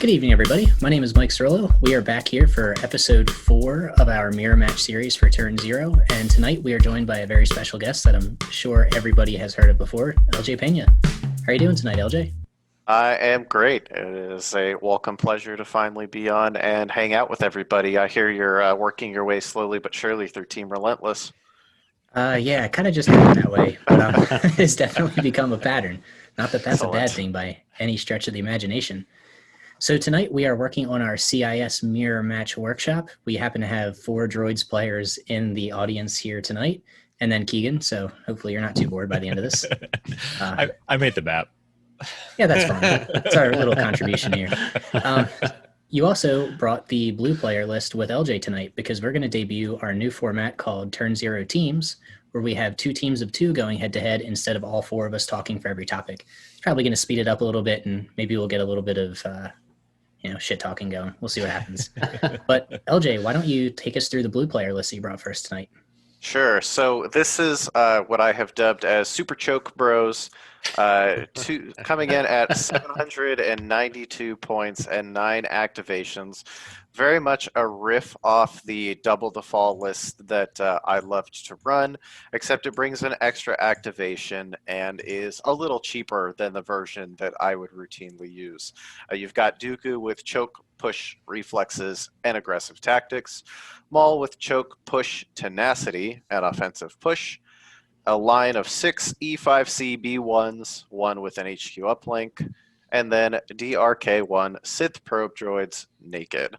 Good evening, everybody. My name is Mike Cirillo. We are back here for episode 4 of our mirror match series for Turn Zero, and tonight we are joined by a very special guest that I'm sure everybody has heard of before, LJ Pena. How are you doing tonight, LJ? I am great. It is a welcome pleasure to finally be on and hang out with everybody. I hear you're working your way slowly but surely through Team Relentless. Yeah, kind of just happened that way, but it's definitely become a pattern. Not that that's a bad Excellent. thing by any stretch of the imagination. So tonight we are working on our CIS mirror match workshop. We happen to have 4 Droids players in the audience here tonight, and then Keegan, so hopefully you're not too bored by the end of this. I made the map. Yeah, that's fine. That's our little contribution here. You also brought the blue player list with LJ tonight because we're going to debut our new format called Turn Zero Teams, where we have 2 teams of 2 going head-to-head instead of all 4 of us talking for every topic. It's probably going to speed it up a little bit, and maybe we'll get a little bit of shit talking going. We'll see what happens. But LJ, why don't you take us through the blue player list that you brought for us tonight? Sure. So this is what I have dubbed as Super Choke Bros, coming in at 792 points and 9 activations. Very much a riff off the Double the Fall list that I loved to run, except it brings an extra activation and is a little cheaper than the version that I would routinely use. You've got Dooku with choke, push, reflexes, and aggressive tactics. Maul with choke, push, tenacity, and offensive push. A line of 6 E5C B1s, 1 with an HQ uplink, and then DRK1 Sith probe droids naked.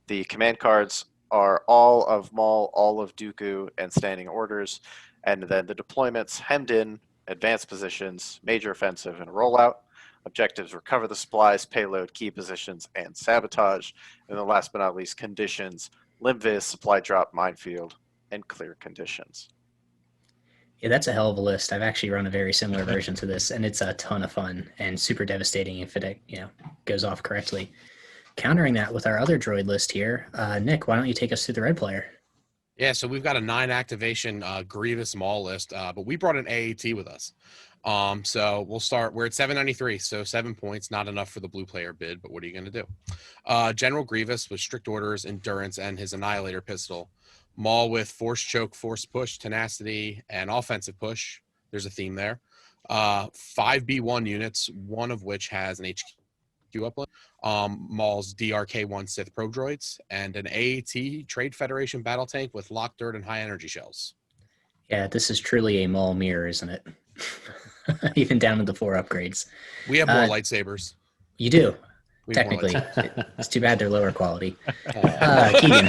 The command cards are all of Maul, all of Dooku, and standing orders, and then the deployments hemmed in, advanced positions, major offensive, and rollout. Objectives: recover the supplies, payload, key positions, and sabotage. And then last but not least, conditions: limb-vis, supply drop, minefield, and clear conditions. Yeah, that's a hell of a list. I've actually run a very similar version to this, and it's a ton of fun and super devastating if it goes off correctly. Countering that with our other droid list here, Nick, why don't you take us through the red player? Yeah, so we've got a 9 activation Grievous Maul list, but we brought an AAT with us. So we'll start. We're at 793, so 7 points, not enough for the blue player bid, but what are you going to do? General Grievous with strict orders, endurance, and his Annihilator pistol. Maul with force choke, force push, tenacity, and offensive push. There's a theme there. 5 B1 units, one of which has an HQ uplink. Maul's DRK1 Sith probe droids, and an AAT Trade Federation battle tank with locked dirt and high energy shells. Yeah, this is truly a Maul mirror, isn't it? Even down to the 4 upgrades. We have more lightsabers. You do. We have more Technically. It's too bad they're lower quality. Keegan,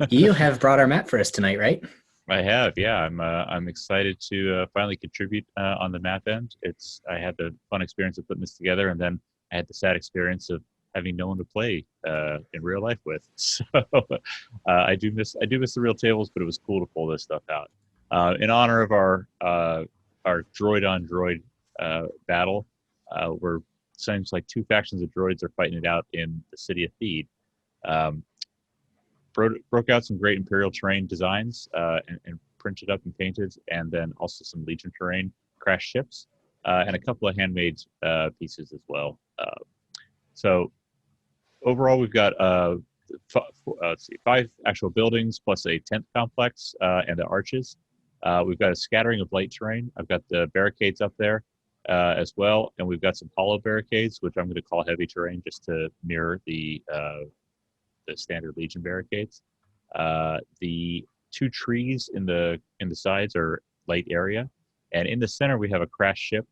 you have brought our map for us tonight, right? I have, yeah. I'm excited to finally contribute on the map end. I had the fun experience of putting this together, and then I had the sad experience of having no one to play in real life with. So I do miss the real tables, but it was cool to pull this stuff out. In honor of our droid on droid battle, seems like 2 factions of droids are fighting it out in the city of Theed. Broke out some great Imperial terrain designs and printed up and painted, and then also some Legion terrain crash ships and a couple of handmade pieces as well. So overall, we've got 5 actual buildings plus a tent complex and the arches. We've got a scattering of light terrain. I've got the barricades up there as well, and we've got some hollow barricades, which I'm going to call heavy terrain just to mirror the standard Legion barricades. The 2 trees in the sides are light area, and in the center we have a crash ship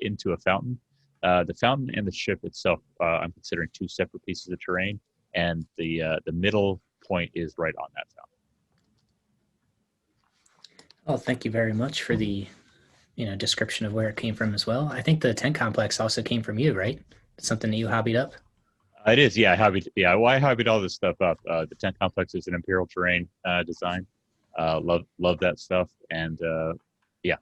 into a fountain. The fountain and the ship itself, I'm considering 2 separate pieces of terrain, and the middle point is right on that fountain. Well, thank you very much for the description of where it came from as well. I think the tent complex also came from you, right? It's something that you hobbied up. It is, yeah. I hobbied all this stuff up. The tent complex is an Imperial terrain design. Love that stuff, and yeah.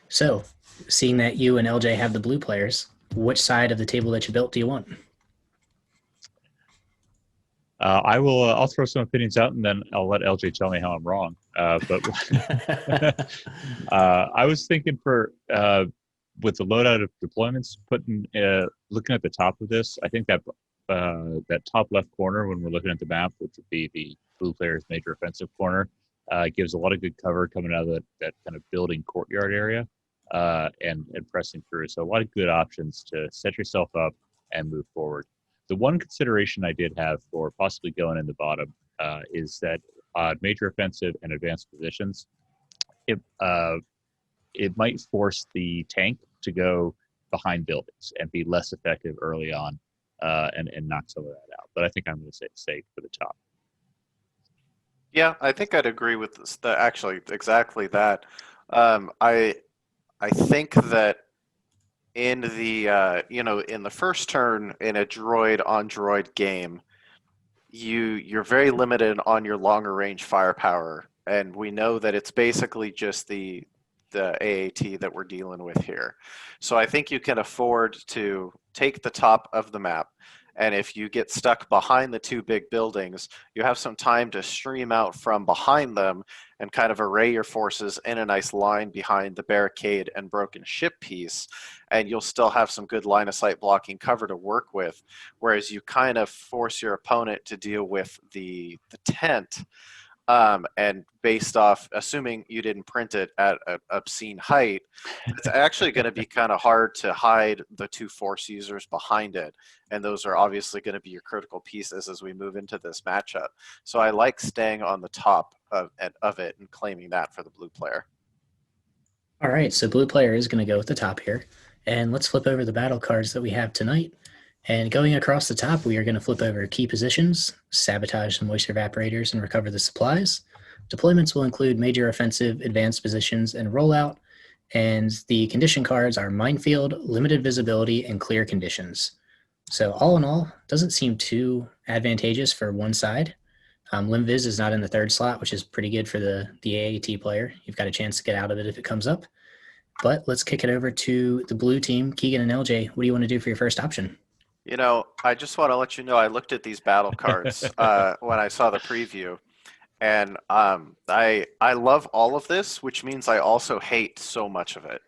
So, seeing that you and LJ have the blue players, which side of the table that you built do you want? I'll throw some opinions out, and then I'll let LJ tell me how I'm wrong. But I was thinking for with the loadout of deployments, looking at the top of this, I think that that top left corner when we're looking at the map, which would be the blue player's major offensive corner, gives a lot of good cover coming out of that kind of building courtyard area and pressing through. So a lot of good options to set yourself up and move forward. The one consideration I did have for possibly going in the bottom is that major offensive and advanced positions, it might force the tank to go behind buildings and be less effective early on and knock some of that out. But I think I'm going to say safe for the top. Yeah, I think I'd agree with this, actually exactly that. I think that in the in the first turn in a droid on droid game, you're very limited on your longer range firepower, and we know that it's basically just the AAT that we're dealing with here. So I think you can afford to take the top of the map, and if you get stuck behind the two big buildings, you have some time to stream out from behind them and kind of array your forces in a nice line behind the barricade and broken ship piece, and you'll still have some good line of sight blocking cover to work with, whereas you kind of force your opponent to deal with the tent. And based off, assuming you didn't print it at an obscene height, it's actually going to be kind of hard to hide the two force users behind it. And those are obviously going to be your critical pieces as we move into this matchup. So I like staying on the top of it and claiming that for the blue player. All right, so blue player is going to go with the top here. And let's flip over the battle cards that we have tonight. And going across the top, we are going to flip over key positions, sabotage the moisture evaporators, and recover the supplies. Deployments will include major offensive, advanced positions, and rollout. And the condition cards are minefield, limited visibility, and clear conditions. So all in all, doesn't seem too advantageous for one side. Limviz is not in the third slot, which is pretty good for the AAT player. You've got a chance to get out of it if it comes up. But let's kick it over to the blue team. Keegan and LJ, what do you want to do for your first option? You know, I just want to let you know I looked at these battle cards when I saw the preview, and I love all of this, which means I also hate so much of it.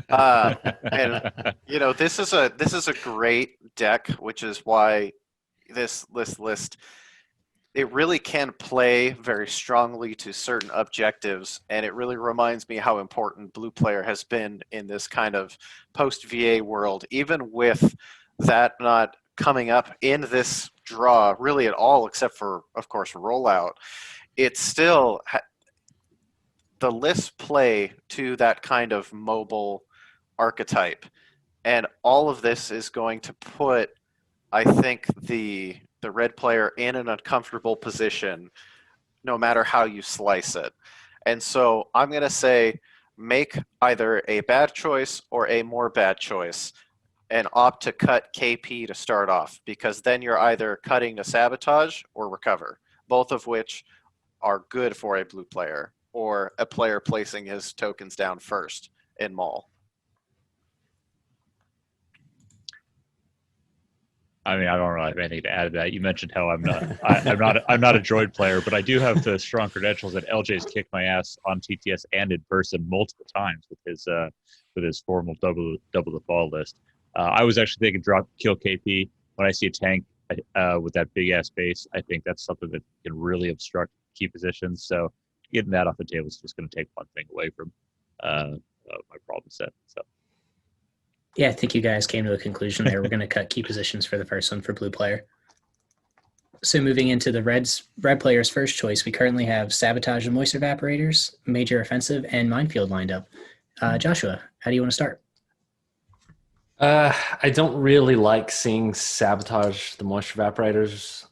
And you know, this is a great deck, which is why this list, it really can play very strongly to certain objectives, and it really reminds me how important blue player has been in this kind of post VA world, even with that not coming up in this draw really at all, except for, of course, rollout. It's still the lists play to that kind of mobile archetype, and all of this is going to put, I think, the red player in an uncomfortable position no matter how you slice it. And so I'm going to say make either a bad choice or a more bad choice and opt to cut KP to start off, because then you're either cutting to sabotage or recover, both of which are good for a blue player or a player placing his tokens down first in Maul. I mean, I don't really have anything to add to that. You mentioned how I'm not a droid player, but I do have the strong credentials that LJ's kicked my ass on TTS and in person multiple times with his formal double the fall list. I was actually thinking kill KP. When I see a tank with that big ass base, I think that's something that can really obstruct key positions. So getting that off the table is just going to take one thing away from my problem set. So. Yeah, I think you guys came to a conclusion there. We're going to cut key positions for the first one for blue player. So moving into the red player's first choice, we currently have sabotage and moisture evaporators, major offensive, and minefield lined up. Joshua, how do you want to start? I don't really like seeing sabotage the moisture evaporators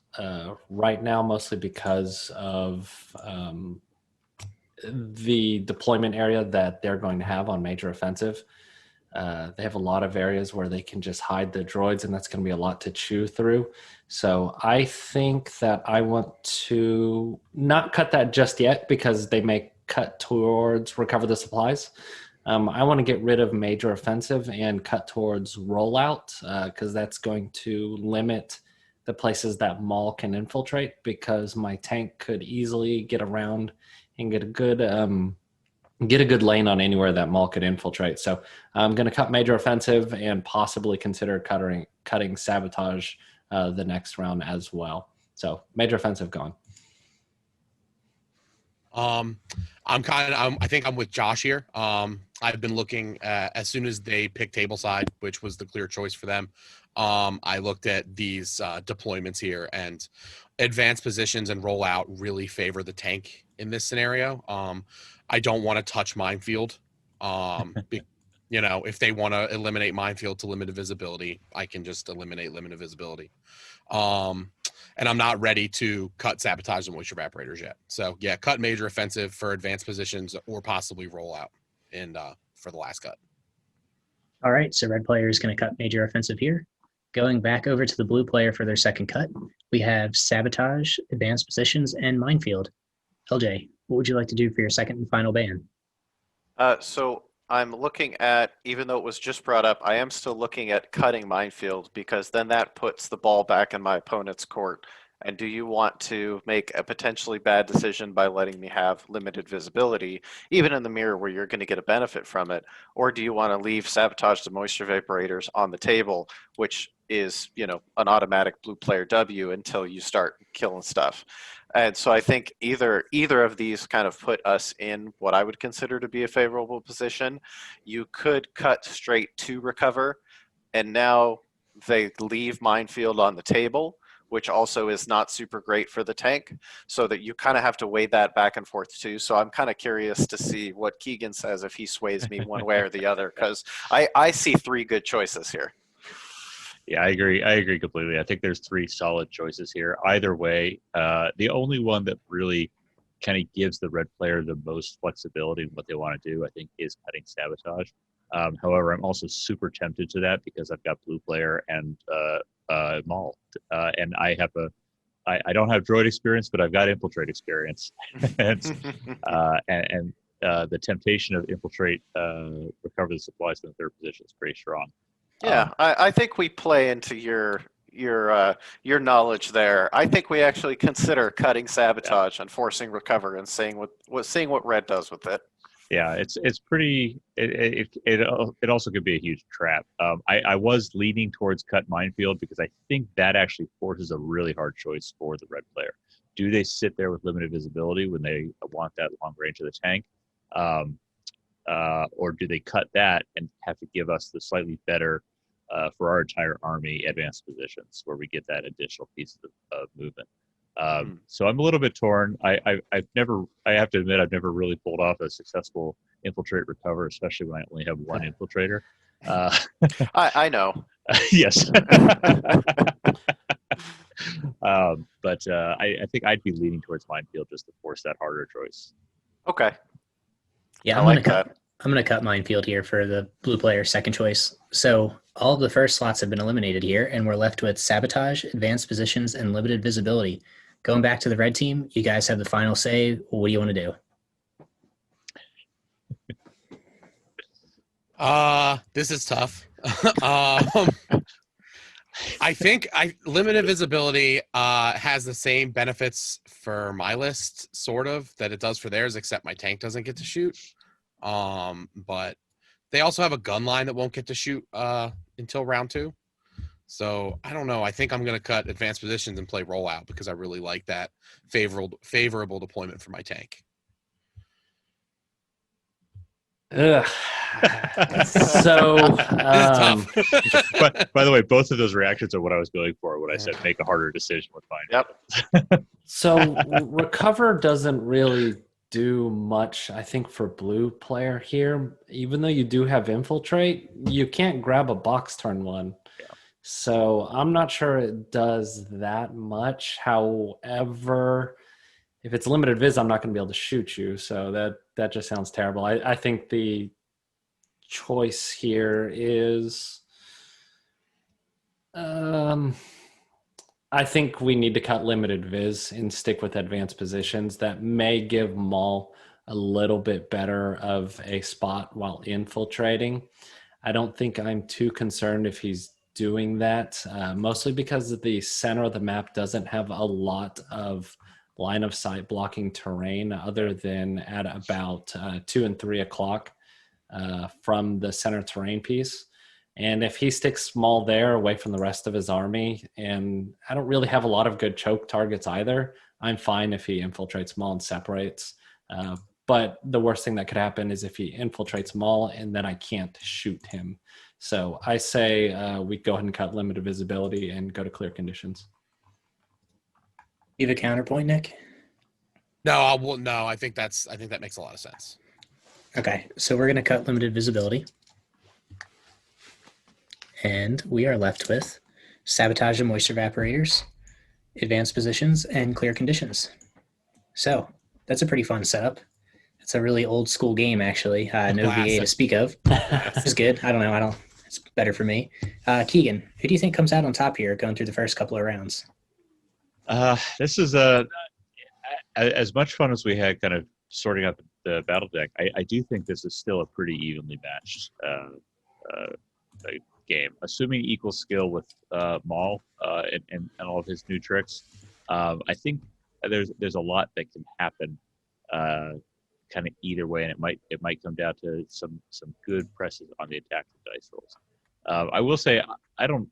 right now, mostly because of the deployment area that they're going to have on major offensive. They have a lot of areas where they can just hide the droids, and that's going to be a lot to chew through. So I think that I want to not cut that just yet, because they may cut towards recover the supplies. I want to get rid of major offensive and cut towards rollout, because that's going to limit the places that Maul can infiltrate, because my tank could easily get around and get a good get a good lane on anywhere that Maul could infiltrate. So I'm going to cut major offensive and possibly consider cutting sabotage the next round as well. So major offensive gone. I think I'm with Josh here. I've been looking as soon as they picked tableside, which was the clear choice for them. I looked at these deployments here, and advanced positions and rollout really favor the tank in this scenario. I don't want to touch minefield. If they want to eliminate minefield to limited visibility, I can just eliminate limited visibility. And I'm not ready to cut sabotage and moisture evaporators yet. So yeah, cut major offensive for advanced positions or possibly roll out for the last cut. All right, so red player is going to cut major offensive here. Going back over to the blue player for their second cut, we have sabotage, advanced positions, and minefield. LJ, what would you like to do for your second and final ban? So I'm looking at, even though it was just brought up, I am still looking at cutting minefield, because then that puts the ball back in my opponent's court. And do you want to make a potentially bad decision by letting me have limited visibility, even in the mirror where you're going to get a benefit from it? Or do you want to leave sabotage the moisture evaporators on the table, which is, an automatic blue player W until you start killing stuff? And so I think either of these kind of put us in what I would consider to be a favorable position. You could cut straight to recover, and now they leave minefield on the table, which also is not super great for the tank, so that you kind of have to weigh that back and forth too. So I'm kind of curious to see what Keegan says if he sways me one way or the other, because I see three good choices here. Yeah, I agree. I agree completely. I think there's three solid choices here. Either way, the only one that really kind of gives the red player the most flexibility in what they want to do, I think, is cutting sabotage. However, I'm also super tempted to that because I've got blue player and Maul, and I don't have droid experience, but I've got infiltrate experience, and the temptation of infiltrate, recover the supplies in the third position is pretty strong. Yeah, I think we play into your knowledge there. I think we actually consider cutting sabotage and forcing recover and seeing what red does with it. Yeah, it's pretty. It also could be a huge trap. I was leaning towards cut minefield because I think that actually forces a really hard choice for the red player. Do they sit there with limited visibility when they want that long range of the tank, or do they cut that and have to give us the slightly better for our entire army advanced positions where we get that additional piece of movement? So I'm a little bit torn. I have to admit, I've never really pulled off a successful infiltrate recover, especially when I only have one infiltrator. I know. Yes. But I think I'd be leaning towards minefield just to force that harder choice. Okay. Yeah, I'm gonna cut minefield here for the blue player's second choice. So all of the first slots have been eliminated here, and we're left with sabotage, advanced positions, and limited visibility. Going back to the red team, you guys have the final say. What do you want to do? This is tough. I think limited visibility has the same benefits for my list, sort of, that it does for theirs, except my tank doesn't get to shoot. But they also have a gun line that won't get to shoot until round 2. So I don't know. I think I'm going to cut advanced positions and play rollout because I really like that favorable deployment for my tank. Ugh. So, tough. But by the way, both of those reactions are what I was going for when I said make a harder decision with mine. Yep. So recover doesn't really do much, I think, for blue player here. Even though you do have infiltrate, you can't grab a box turn 1. Yeah. So I'm not sure it does that much. However, if it's limited vis, I'm not going to be able to shoot you. So that just sounds terrible. I think the choice here is, I think we need to cut limited vis and stick with advanced positions. That may give Maul a little bit better of a spot while infiltrating. I don't think I'm too concerned if he's doing that, mostly because the center of the map doesn't have a lot of line of sight blocking terrain other than at about 2 and 3 o'clock from the center terrain piece. And if he sticks Maul there away from the rest of his army, and I don't really have a lot of good choke targets either, I'm fine if he infiltrates Maul and separates. But the worst thing that could happen is if he infiltrates Maul and then I can't shoot him. So I say we go ahead and cut limited visibility and go to clear conditions. You have a counterpoint, Nick? No, I think that makes a lot of sense. Okay, so we're going to cut limited visibility. And we are left with sabotage and moisture evaporators, advanced positions, and clear conditions. So that's a pretty fun setup. It's a really old school game, actually. No VA to speak of. It's good. I don't know. It's better for me. Keegan, who do you think comes out on top here going through the first couple of rounds? This is as much fun as we had kind of sorting out the battle deck. I do think this is still a pretty evenly matched game, assuming equal skill with Maul and all of his new tricks. I think there's a lot that can happen kind of either way, and it might come down to some good presses on the attack dice rolls. I will say I don't,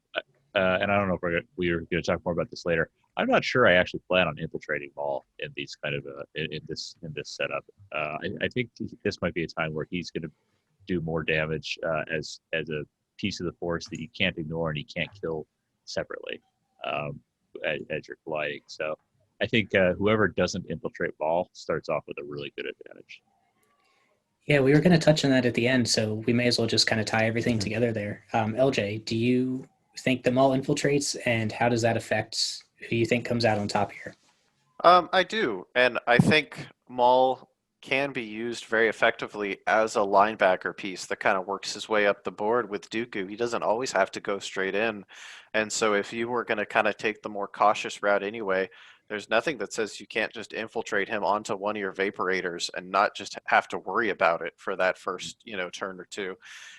and I don't know if we're going to talk more about this later. I'm not sure I actually plan on infiltrating Maul in these kind of in this setup. I think this might be a time where he's going to do more damage as a piece of the force that you can't ignore and you can't kill separately as you're colliding. So I think whoever doesn't infiltrate Maul starts off with a really good advantage. Yeah, we were going to touch on that at the end, so we may as well just kind of tie everything together there. LJ, do you think the Maul infiltrates, and how does that affect who you think comes out on top here? I do, and I think Maul can be used very effectively as a linebacker piece that kind of works his way up the board with Dooku. He doesn't always have to go straight in, and so if you were going to kind of take the more cautious route anyway, there's nothing that says you can't just infiltrate him onto one of your Vaporators and not just have to worry about it for that first, turn or two.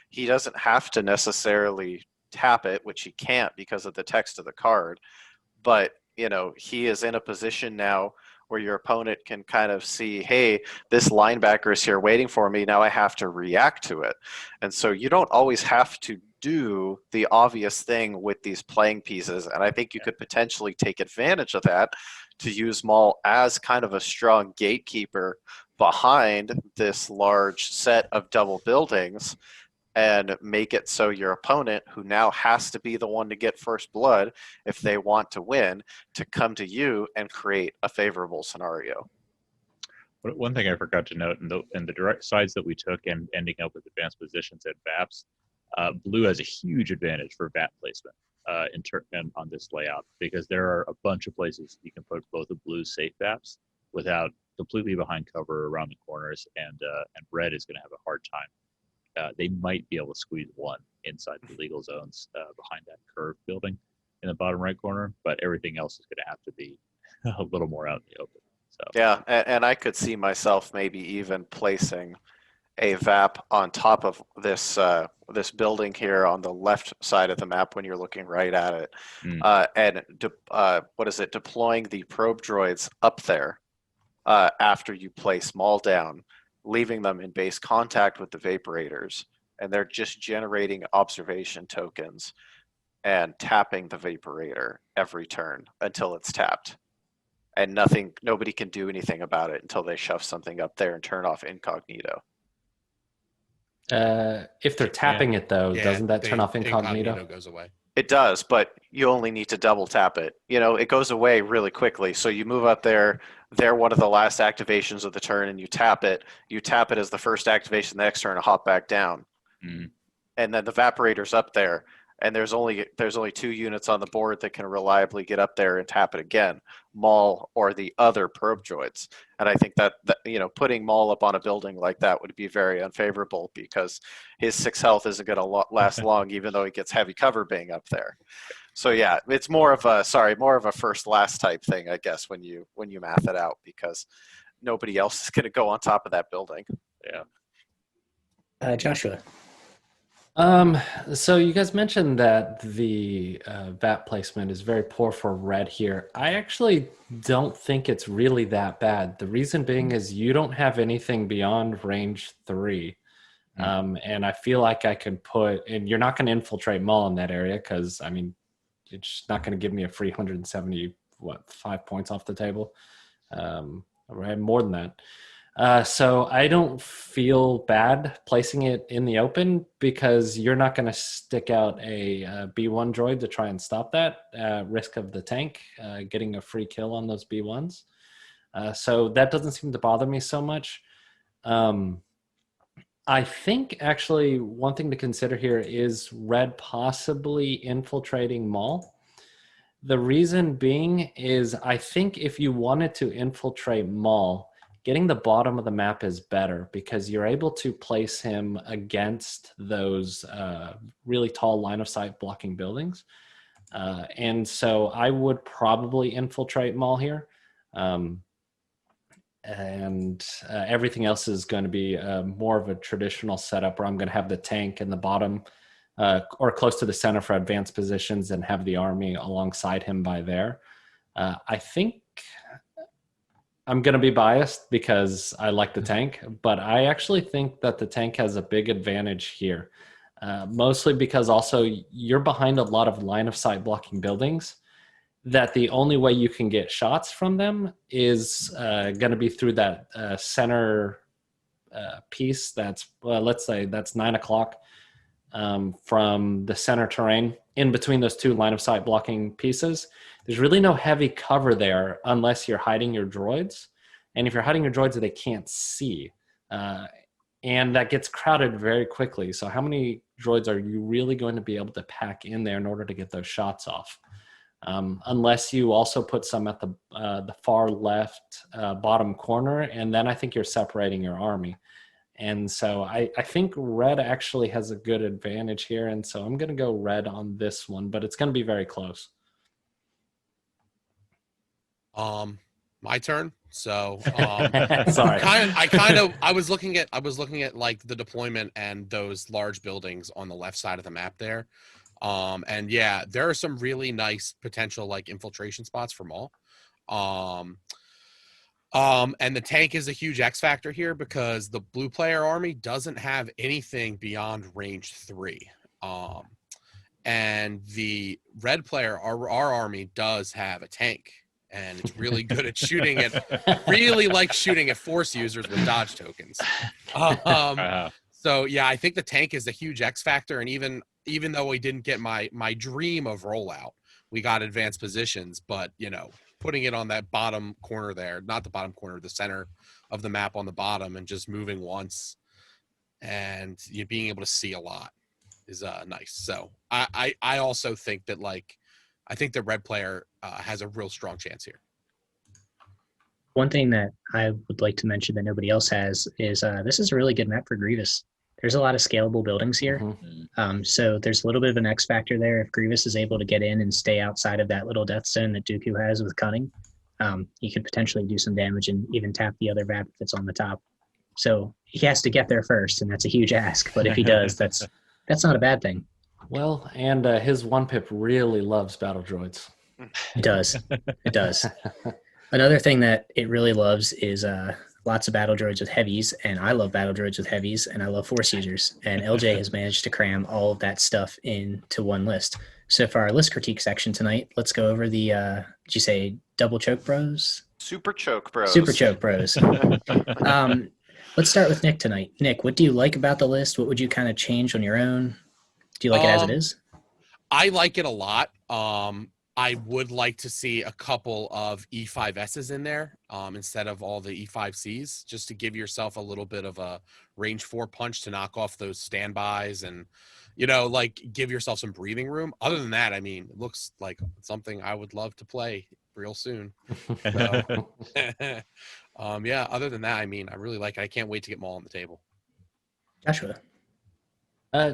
He doesn't have to necessarily tap it, which he can't because of the text of the card, but he is in a position now where your opponent can kind of see, hey, this linebacker is here waiting for me. Now I have to react to it. And so you don't always have to do the obvious thing with these playing pieces. And I think you could potentially take advantage of that to use Maul as kind of a strong gatekeeper behind this large set of double buildings and make it so your opponent, who now has to be the one to get first blood if they want to win, to come to you and create a favorable scenario. One thing I forgot to note in the direct sides that we took and ending up with advanced positions at VAPs, blue has a huge advantage for VAP placement on this layout, because there are a bunch of places you can put both of blue's safe VAPs without completely behind cover around the corners, and red is going to have a hard time. They might be able to squeeze one inside the legal zones behind that curved building in the bottom right corner, but everything else is going to have to be a little more out in the open. So yeah, and I could see myself maybe even placing a VAP on top of this this building here on the left side of the map when you're looking right at it, and deploying the probe droids up there after you place Maul down, leaving them in base contact with the Vaporators, and they're just generating observation tokens and tapping the Vaporator every turn until it's tapped. And nobody can do anything about it until they shove something up there and turn off incognito. If they're tapping it, though, doesn't that turn off incognito? Goes away. It does, but you only need to double tap it. It goes away really quickly. So you move up there, they're one of the last activations of the turn, and you tap it. You tap it as the first activation the next turn and hop back down. And then the Vaporator's up there, and there's only 2 units on the board that can reliably get up there and tap it again, Maul or the other probe droids. And I think that putting Maul up on a building like that would be very unfavorable, because his 6 health isn't going to last long, even though he gets heavy cover being up there. So yeah, it's more of a first last type thing, I guess, when you math it out, because nobody else is going to go on top of that building. Yeah. Joshua. So you guys mentioned that the VAT placement is very poor for red here. I actually don't think it's really that bad. The reason being is you don't have anything beyond range 3. And I feel like I could put, and you're not going to infiltrate Maul in that area because, I mean, it's just not going to give me a free 5 points off the table. Right, more than that. So I don't feel bad placing it in the open because you're not going to stick out a B1 droid to try and stop that risk of the tank getting a free kill on those B1s. So that doesn't seem to bother me so much. I think actually one thing to consider here is red possibly infiltrating Maul. The reason being is I think if you wanted to infiltrate Maul, getting the bottom of the map is better because you're able to place him against those really tall line of sight blocking buildings. And so I would probably infiltrate Maul here. And everything else is going to be more of a traditional setup where I'm going to have the tank in the bottom or close to the center for advanced positions and have the army alongside him by there. I think I'm going to be biased because I like the tank, but I actually think that the tank has a big advantage here, mostly because also you're behind a lot of line of sight blocking buildings that the only way you can get shots from them is going to be through that center piece that's, let's say that's 9 o'clock from the center terrain in between those two line of sight blocking pieces. There's really no heavy cover there unless you're hiding your droids. And if you're hiding your droids, they can't see. And that gets crowded very quickly. So how many droids are you really going to be able to pack in there in order to get those shots off? Unless you also put some at the far left bottom corner, and then I think you're separating your army. And so I think red actually has a good advantage here, and so I'm going to go red on this one, but it's going to be very close. My turn. So Sorry. I was looking at like the deployment and those large buildings on the left side of the map there. And yeah, there are some really nice potential like infiltration spots for Maul. And the tank is a huge X factor here because the blue player army doesn't have anything beyond range 3. And the red player, our army does have a tank, and it's really good at shooting at, really like shooting at force users with dodge tokens. So yeah, I think the tank is a huge X factor, and even though we didn't get my dream of rollout, we got advanced positions, but you know, putting it on that bottom corner there, not the bottom corner, the center of the map on the bottom, and just moving once and you being able to see a lot is nice. So I also think that like, I think the red player has a real strong chance here. One thing that I would like to mention that nobody else has is this is a really good map for Grievous. There's a lot of scalable buildings here. So there's a little bit of an X factor there. If Grievous is able to get in and stay outside of that little death zone that Dooku has with Cunning, he could potentially do some damage and even tap the other VAP that's on the top. So he has to get there first, and that's a huge ask. But if he does, that's not a bad thing. Well, and his 1-pip really loves battle droids. It does. It does. Another thing that it really loves is lots of battle droids with heavies, and I love battle droids with heavies, and I love force users. And LJ has managed to cram all of that stuff into one list. So for our list critique section tonight, let's go over the, did you say double choke bros? Super choke bros. Super choke bros. Let's start with Nick tonight. Nick, what do you like about the list? What would you kind of change on your own? Do you like it as it is? I like it a lot. I would like to see a couple of E5Ss in there instead of all the E5Cs, just to give yourself a little bit of a range 4 punch to knock off those standbys and, you know, like give yourself some breathing room. Other than that, I mean, it looks like something I would love to play real soon. So, yeah, other than that, I mean, I really like it. I can't wait to get Maul on the table. Joshua.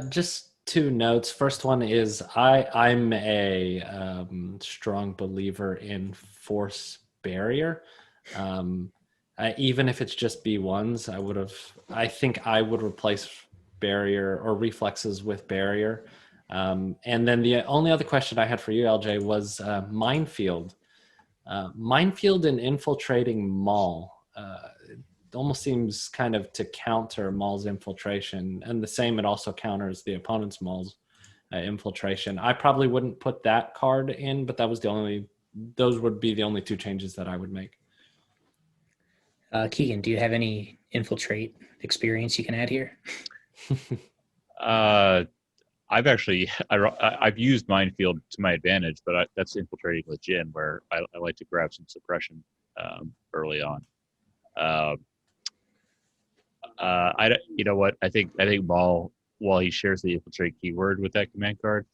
Just 2 notes. First one is I'm a strong believer in force barrier. Even if it's just B1s, I think I would replace barrier or reflexes with barrier. And then the only other question I had for you, LJ, was minefield. Minefield and infiltrating Maul. It almost seems kind of to counter Maul's infiltration, and the same, it also counters the opponent's Maul's infiltration. I probably wouldn't put that card in, but those would be the only two changes that I would make. Keegan, do you have any infiltrate experience you can add here? I've used minefield to my advantage, but that's infiltrating with Jin, where I like to grab some suppression early on. You know what? I think Maul, while he shares the infiltrate keyword with that command card,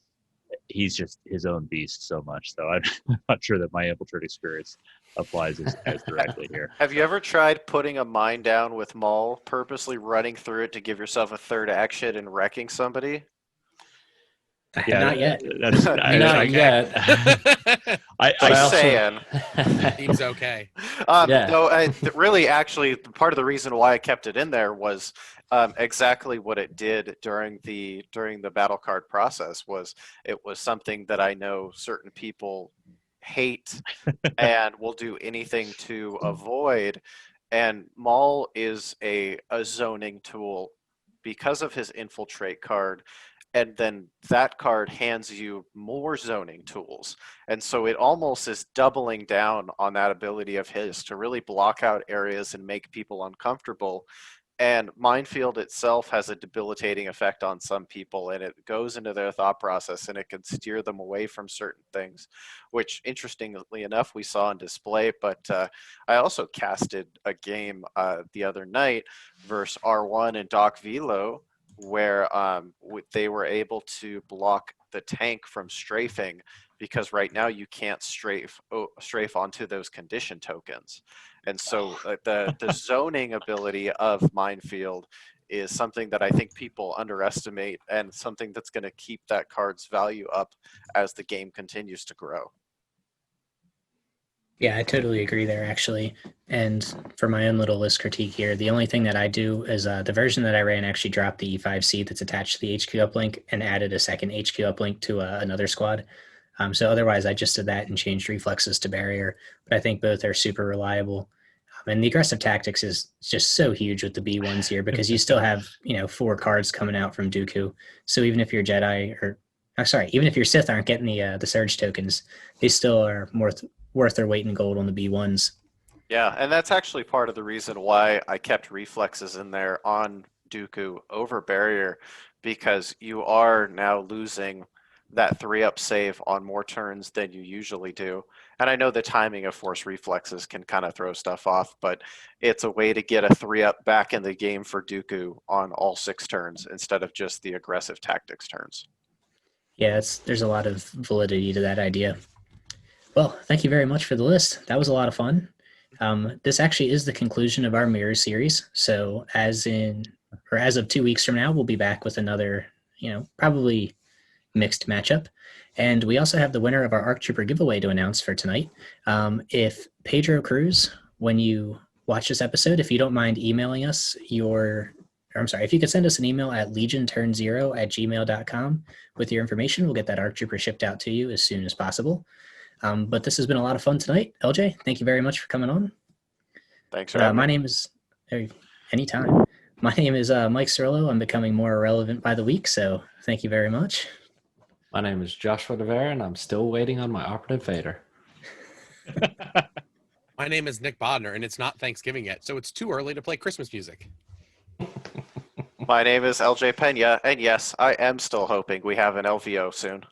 he's just his own beast so much. So I'm not sure that my infiltrate experience applies as directly here. Have you ever tried putting a mine down with Maul, purposely running through it to give yourself a third action and wrecking somebody? Not yet. Not yet. Just saying. Seems okay. No, really, actually, part of the reason why I kept it in there was exactly what it did during the battle card process. It was something that I know certain people hate and will do anything to avoid. And Maul is a zoning tool because of his infiltrate card. And then that card hands you more zoning tools. And so it almost is doubling down on that ability of his to really block out areas and make people uncomfortable. And Minefield itself has a debilitating effect on some people, and it goes into their thought process and it can steer them away from certain things, which interestingly enough, we saw on display. But I also casted a game the other night versus R1 and Doc Velo, where they were able to block the tank from strafing, because right now you can't strafe onto those condition tokens. And so the zoning ability of Minefield is something that I think people underestimate, and something that's going to keep that card's value up as the game continues to grow. Yeah, I totally agree there, actually. And for my own little list critique here, the only thing that I do is the version that I ran actually dropped the E5C that's attached to the HQ uplink and added a second HQ uplink to another squad. So otherwise, I just did that and changed reflexes to barrier. But I think both are super reliable. And the aggressive tactics is just so huge with the B1s here, because you still have 4 cards coming out from Dooku. So even if your Jedi even if your Sith aren't getting the surge tokens, they still are worth their weight in gold on the B1s. Yeah, and that's actually part of the reason why I kept reflexes in there on Dooku over barrier, because you are now losing that 3-up save on more turns than you usually do. And I know the timing of force reflexes can kind of throw stuff off, but it's a way to get a 3-up back in the game for Dooku on all 6 turns instead of just the aggressive tactics turns. Yeah, there's a lot of validity to that idea. Well, thank you very much for the list. That was a lot of fun. This actually is the conclusion of our mirror series. So as of 2 weeks from now, we'll be back with another, probably mixed matchup. And we also have the winner of our ARC Trooper giveaway to announce for tonight. If Pedro Cruz, when you watch this episode, if you don't mind emailing us if you could send us an email at LegionTurnZero@gmail.com with your information, we'll get that ARC Trooper shipped out to you as soon as possible. But this has been a lot of fun tonight. LJ, thank you very much for coming on. Thanks for having me. My name is anytime. My name is Mike Cirillo. I'm becoming more irrelevant by the week, so thank you very much. My name is Joshua DeVere, and I'm still waiting on my operative Vader. My name is Nick Bodner, and it's not Thanksgiving yet, so it's too early to play Christmas music. My name is LJ Pena, and yes, I am still hoping we have an LVO soon.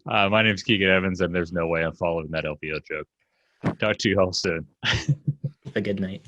My name's Keegan Evans, and there's no way I'm following that LVO joke. Talk to you all soon. Have a good night.